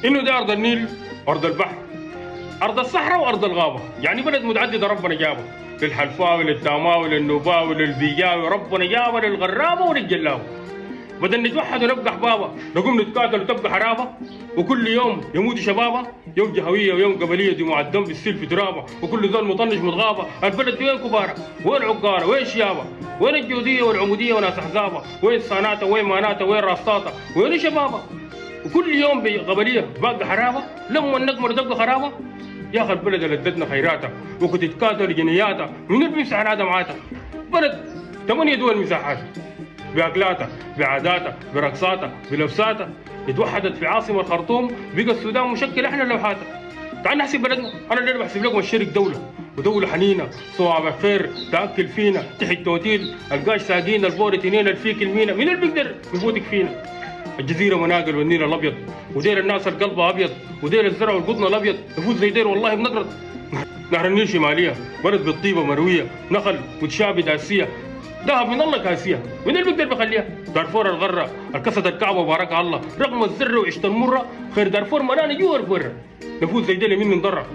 انه ده ارض النيل، ارض البحر، ارض الصحراء وارض الغابه، يعني بلد متعدده ربنا جابه للحلفاوي للتاماوي للنوباوي للبيجاوي، ربنا جابه للغرابه وللجلابه. بدل نتوحد ونبقى احبابه نقوم نتقاتل وتبقى حرابه، وكل يوم يموت شبابه، يوم جهويه ويوم قبليه دموع الدم بالسيل في ترابه، وكل ذول مطنش متغابه. البلد دي وين كباره؟ وين عقاره؟ وين شيابه؟ وين الجوديه والعموديه وناس احزابه؟ وين صاناته؟ وين ماناته؟ وين راسطاته؟ وين شبابه؟ وكل يوم بقبليه باقي حرابه، لما النقمر تبقى خرابه. يا اخي البلد اللي ادتنا خيراتها وكنت تتكاتل جنياتها، من اللي بيمسح هذا معاتها؟ بلد 8 دول مساحات، باكلاتها، بعاداتها، برقصاتها، بلبساتها، اتوحدت في عاصمه الخرطوم، بقى السودان مشكل احنا لوحاتها. تعال نحسب بلدنا، انا اللي بحسب لكم الشرق دوله، ودوله حنينه، صوابع خير، تاكل فينا، تحت توتيل، القاش ساقين، البور تنين، الفيك المينا، مين اللي بيقدر يفوتك فينا؟ الجزيره مناقل والنيل الابيض، ودير الناس القلب ابيض، ودير الزرع والقطن الابيض، يفوت زي دير والله بنقرض. نهر النيل شماليه، بلد بالطيبه مرويه، نخل وتشابي داسيه، ذهب من الله كاسيه، من اللي بيقدر بخليها؟ دارفور الغره، الكسد الكعبه وبارك الله، رغم الزر وعشت المره، خير دارفور ملاني جوا البره، نفوت زي ديل من نضره.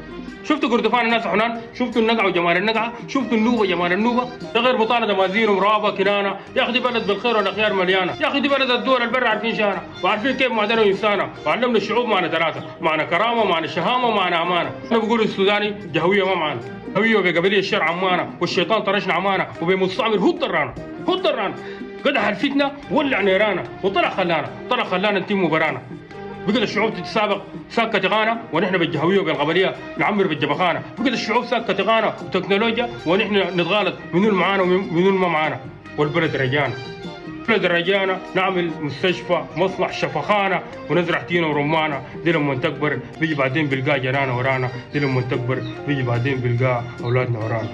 شفتوا كردفان الناس حنان؟ شفتوا النقعه وجمال النقعه؟ شفتوا النوبه جمال النوبه؟ ده غير بطانه دمازين ومرابه كنانه، يا اخي دي بلد بالخير والاخيار مليانه، يا اخي دي بلد الدول البر عارفين شانها، وعارفين كيف معدنه انسانه، وعلمنا الشعوب معنا ثلاثه، معنا كرامه، معنا شهامه، ومعنا امانه. انا بقول السوداني جهويه ما معنا، هويه وبقبليه الشرع عمانه، والشيطان طرشنا عمانه، وبمستعمر هو الضرانه، هو الضرانه، قدح الفتنه ولع نيرانا، وطلع خلانا نتم برانا. بقت الشعوب تتسابق ساكة تغانا، ونحن بالجهويه وبالقبليه نعمر بالجبخانه، بقت الشعوب ساكة تغانا وتكنولوجيا، ونحن نتغالط منو معانا ومنو ما معانا. والبلد رجانا، بلد رجانا، نعمل مستشفى، مصنع، شفخانه، ونزرع تينا ورمانه. دي لما تكبر بيجي بعدين بلقى جنانا ورانا، دي لما تكبر بيجي بعدين بلقى اولادنا ورانا.